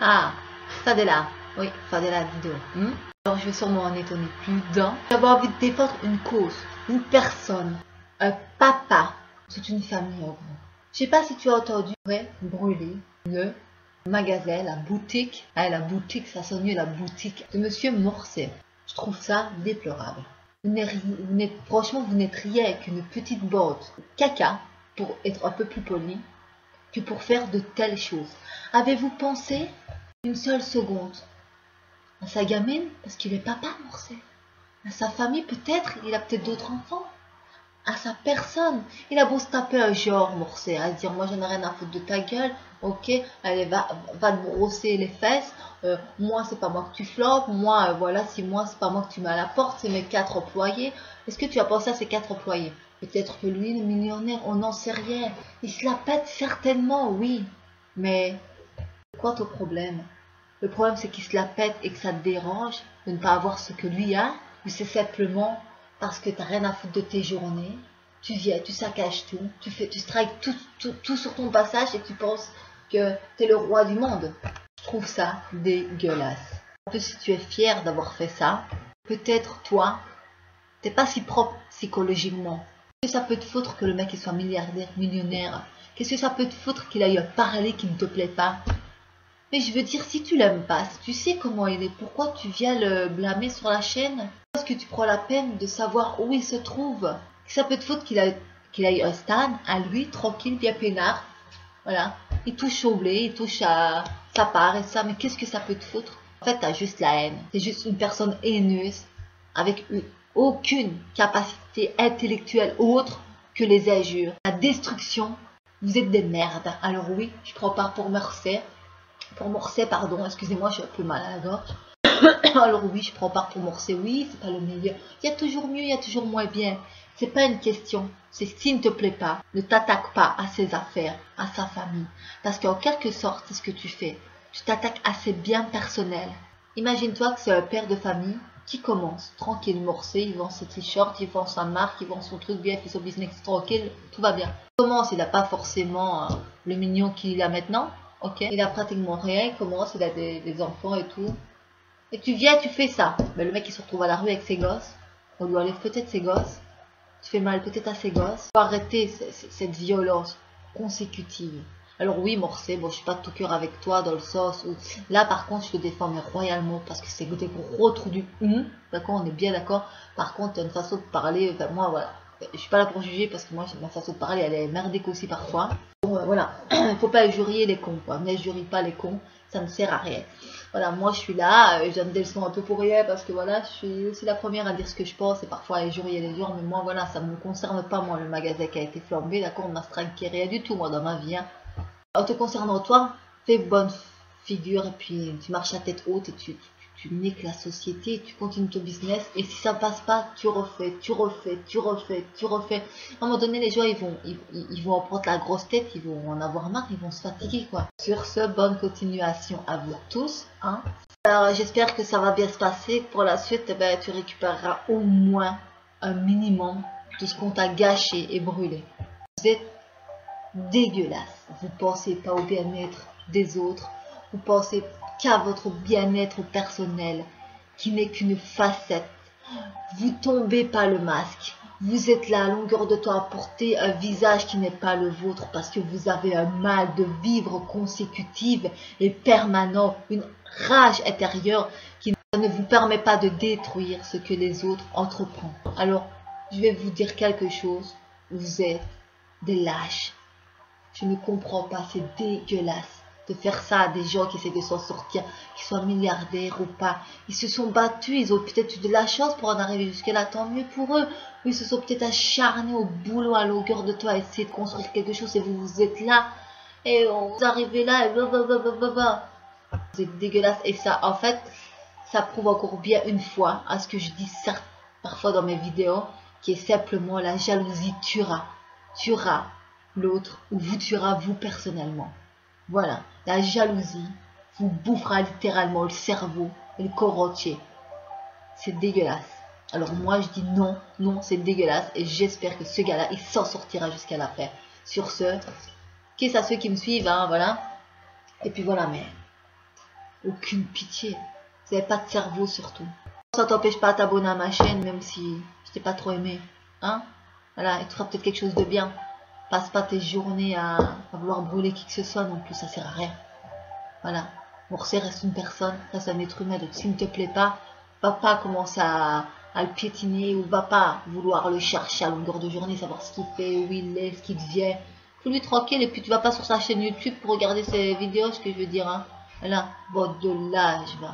Ah, Fadela. Oui, Fadela vidéo. Alors je vais sûrement en étonner plus d'un. J'avais envie de défendre une cause, une personne, un papa. C'est une famille en gros. Je sais pas si tu as entendu brûler le magasin, la boutique. Ah, la boutique, ça sonne mieux, la boutique de Monsieur Morcet. Je trouve ça déplorable. Franchement, vous n'êtes rien qu'une petite bande caca, pour être un peu plus poli, que pour faire de telles choses. Avez-vous pensé une seule seconde à sa gamine, parce qu'il est papa Morcet, à sa famille peut-être, il a peut-être d'autres enfants, à sa personne, il a beau se taper un genre Morcet, à dire moi j'en ai rien à foutre de ta gueule, ok, allez va te brosser les fesses, moi c'est pas moi que tu flopes, moi voilà, si moi c'est pas moi que tu mets à la porte, c'est mes 4 employés. Est-ce que tu as pensé à ces 4 employés? Peut-être que lui le millionnaire, on n'en sait rien, il se la pète certainement, oui, mais quoi ton problème? Le problème c'est qu'il se la pète et que ça te dérange de ne pas avoir ce que lui a, ou c'est simplement parce que t'as rien à foutre de tes journées, tu viens, tu saccages tout, tu strikes tout sur ton passage et tu penses que t'es le roi du monde. Je trouve ça dégueulasse. En plus, si tu es fier d'avoir fait ça, peut-être toi, t'es pas si propre psychologiquement. Qu'est-ce que ça peut te foutre que le mec il soit milliardaire, millionnaire? Qu'est-ce que ça peut te foutre qu'il aille parler qui ne te plaît pas? Mais je veux dire, si tu l'aimes pas, si tu sais comment il est, pourquoi tu viens le blâmer sur la chaîne? Est-ce que tu prends la peine de savoir où il se trouve? Ça peut te foutre qu'il aille un stan à lui, tranquille, bien peinard. Voilà. Il touche au blé, il touche à sa part et ça. Mais qu'est-ce que ça peut te foutre? En fait, t'as juste la haine. T'es juste une personne haineuse avec aucune capacité intellectuelle autre que les injures. La destruction, vous êtes des merdes. Alors oui, je prends part pour Morcet. Pour Morcet, pardon, excusez-moi, je suis un peu mal à la gorge. Alors oui, je prends part pour Morcet, oui, c'est pas le meilleur. Il y a toujours mieux, il y a toujours moins bien. C'est pas une question. C'est s'il ne te plaît pas, ne t'attaque pas à ses affaires, à sa famille. Parce qu'en quelque sorte, c'est ce que tu fais. Tu t'attaques à ses biens personnels. Imagine-toi que c'est un père de famille qui commence, tranquille, Morcet, il vend ses t-shirts, il vend sa marque, il vend son truc bien, il fait son business tranquille, tout va bien. Il commence, il n'a pas forcément le mignon qu'il a maintenant. Ok, il a pratiquement rien, il commence, il a des enfants et tout. Et tu viens, tu fais ça. Mais le mec il se retrouve à la rue avec ses gosses. On lui enlève peut-être ses gosses. Tu fais mal peut-être à ses gosses. Il faut arrêter cette violence consécutive. Alors oui, Morcet, bon, je suis pas de tout cœur avec toi dans le sens où... Là par contre, je te défends mais royalement parce que c'est des gros trous du d'accord, on est bien d'accord. Par contre, tu as une façon de parler, enfin moi voilà. Je suis pas là pour juger parce que moi ma façon de parler elle est merdique aussi parfois. Bon voilà, il faut pas injurier les cons quoi, n'injurie pas les cons, ça ne sert à rien. Voilà, moi je suis là, je donne des leçons un peu pour rien parce que voilà, je suis aussi la première à dire ce que je pense et parfois à injurier les gens, mais moi voilà, ça ne me concerne pas moi le magasin qui a été flambé, d'accord, on m'a striké rien du tout moi dans ma vie. Hein. En te concernant toi, fais bonne figure et puis tu marches à tête haute et tu niques la société, tu continues ton business et si ça passe pas, tu refais. À un moment donné, les gens ils vont en prendre la grosse tête, ils vont en avoir marre, ils vont se fatiguer quoi. Sur ce, bonne continuation à vous tous. Hein. Alors j'espère que ça va bien se passer. Pour la suite, eh ben, tu récupéreras au moins un minimum de ce qu'on t'a gâché et brûlé. Vous êtes dégueulasse. Vous pensez pas au bien-être des autres. Vous pensez qu'à votre bien-être personnel, qui n'est qu'une facette. Vous tombez pas le masque. Vous êtes là à longueur de temps à porter un visage qui n'est pas le vôtre parce que vous avez un mal de vivre consécutive et permanent, une rage intérieure qui ne vous permet pas de détruire ce que les autres entreprennent. Alors, je vais vous dire quelque chose. Vous êtes des lâches. Je ne comprends pas, c'est dégueulasse de faire ça à des gens qui essaient de s'en sortir, qu'ils soient milliardaires ou pas. Ils se sont battus, ils ont peut-être eu de la chance pour en arriver jusqu'à là, tant mieux pour eux. Ou ils se sont peut-être acharnés au boulot à longueur de temps à essayer de construire quelque chose et vous êtes là et vous arrivez là et blablabla. Vous êtes dégueulasse et ça, en fait, ça prouve encore bien une fois à ce que je dis certes parfois dans mes vidéos, qui est simplement la jalousie tuera l'autre ou vous tuera vous personnellement. Voilà, la jalousie vous bouffera littéralement le cerveau et le corps entier. C'est dégueulasse. Alors moi je dis non, non c'est dégueulasse et j'espère que ce gars-là il s'en sortira jusqu'à la fin. Sur ce, qu'est-ce à ceux qui me suivent, hein, voilà. Et puis voilà, mais Aucune pitié. Vous n'avez pas de cerveau surtout. Ça t'empêche pas de t'abonner à ma chaîne, même si je t'ai pas trop aimé. Hein? Voilà, et tu feras peut-être quelque chose de bien. Passe pas tes journées à vouloir brûler qui que ce soit non plus, ça sert à rien. Voilà. Morcé reste une personne, reste un être humain, donc s'il ne te plaît pas, va pas commencer à le piétiner ou va pas vouloir le chercher à longueur de journée, savoir ce qu'il fait, où il est, ce qu'il devient. Faut lui tranquille et puis tu vas pas sur sa chaîne YouTube pour regarder ses vidéos, ce que je veux dire. Hein. Voilà, bon de là, je vais.